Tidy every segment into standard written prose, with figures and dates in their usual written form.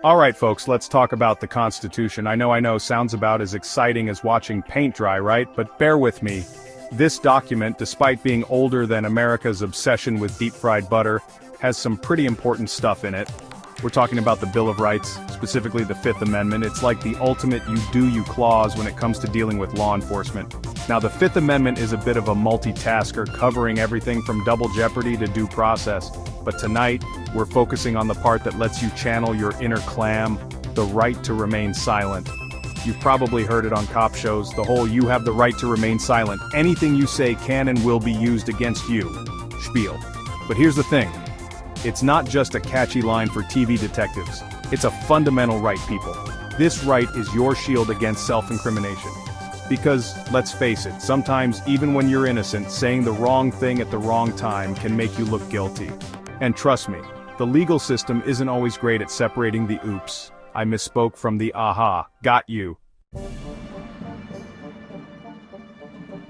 Alright folks, let's talk about the Constitution. I know, sounds about as exciting as watching paint dry, right? But bear with me. This document, despite being older than America's obsession with deep-fried butter, has some pretty important stuff in it. We're talking about the Bill of Rights, specifically the Fifth Amendment. It's like the ultimate you clause when it comes to dealing with law enforcement. Now, the Fifth Amendment is a bit of a multitasker, covering everything from double jeopardy to due process. But tonight, we're focusing on the part that lets you channel your inner clam, the right to remain silent. You've probably heard it on cop shows, the whole "you have the right to remain silent. Anything you say can and will be used against you" spiel. But here's the thing. It's not just a catchy line for TV detectives. It's a fundamental right, people. This right is your shield against self-incrimination. Because, let's face it, sometimes even when you're innocent, saying the wrong thing at the wrong time can make you look guilty. And trust me, the legal system isn't always great at separating the oops, I misspoke from the aha, got you.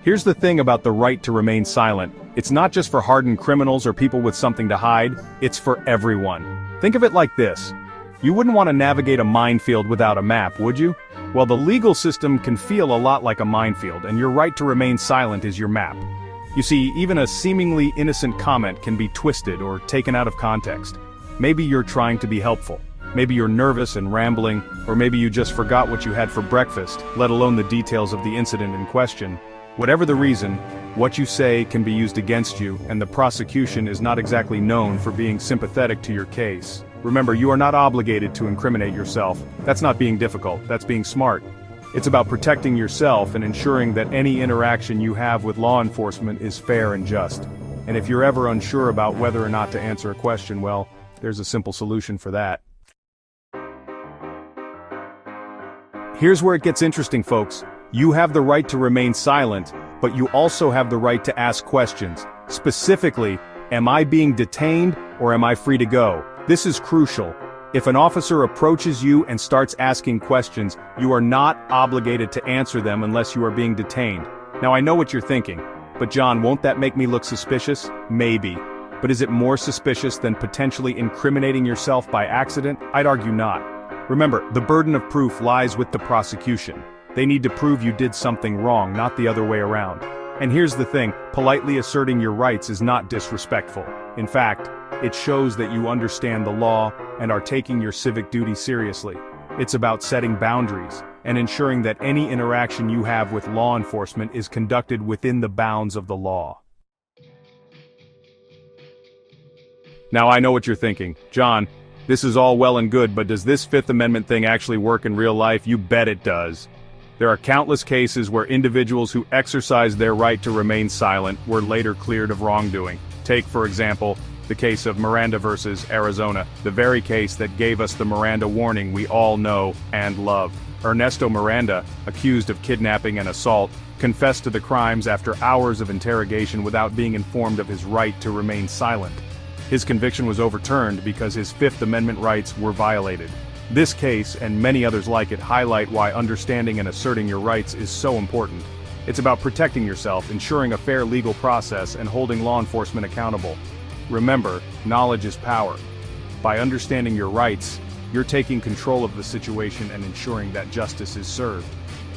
Here's the thing about the right to remain silent. It's not just for hardened criminals or people with something to hide, it's for everyone. Think of it like this. You wouldn't want to navigate a minefield without a map, would you? Well, the legal system can feel a lot like a minefield, and your right to remain silent is your map. You see, even a seemingly innocent comment can be twisted or taken out of context. Maybe you're trying to be helpful. Maybe you're nervous and rambling, or maybe you just forgot what you had for breakfast, let alone the details of the incident in question. Whatever the reason, what you say can be used against you, and the prosecution is not exactly known for being sympathetic to your case. Remember, you are not obligated to incriminate yourself. That's not being difficult, that's being smart. It's about protecting yourself and ensuring that any interaction you have with law enforcement is fair and just. And if you're ever unsure about whether or not to answer a question, well, there's a simple solution for that. Here's where it gets interesting, folks. You have the right to remain silent, but you also have the right to ask questions. Specifically, am I being detained or am I free to go? This is crucial. If an officer approaches you and starts asking questions, you are not obligated to answer them unless you are being detained. Now I know what you're thinking, but John, won't that make me look suspicious? Maybe. But is it more suspicious than potentially incriminating yourself by accident? I'd argue not. Remember, the burden of proof lies with the prosecution. They need to prove you did something wrong, not the other way around. And here's the thing, politely asserting your rights is not disrespectful. In fact, it shows that you understand the law and are taking your civic duty seriously. It's about setting boundaries and ensuring that any interaction you have with law enforcement is conducted within the bounds of the law. Now I know what you're thinking. John, this is all well and good, but does this Fifth Amendment thing actually work in real life? You bet it does. There are countless cases where individuals who exercised their right to remain silent were later cleared of wrongdoing. Take, for example, the case of Miranda versus Arizona, the very case that gave us the Miranda warning we all know and love. Ernesto Miranda, accused of kidnapping and assault, confessed to the crimes after hours of interrogation without being informed of his right to remain silent. His conviction was overturned because his Fifth Amendment rights were violated. This case, and many others like it, highlight why understanding and asserting your rights is so important. It's about protecting yourself, ensuring a fair legal process, and holding law enforcement accountable. Remember, knowledge is power. By understanding your rights, you're taking control of the situation and ensuring that justice is served.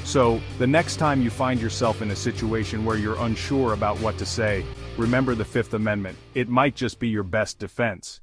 So, the next time you find yourself in a situation where you're unsure about what to say, remember the Fifth Amendment. It might just be your best defense.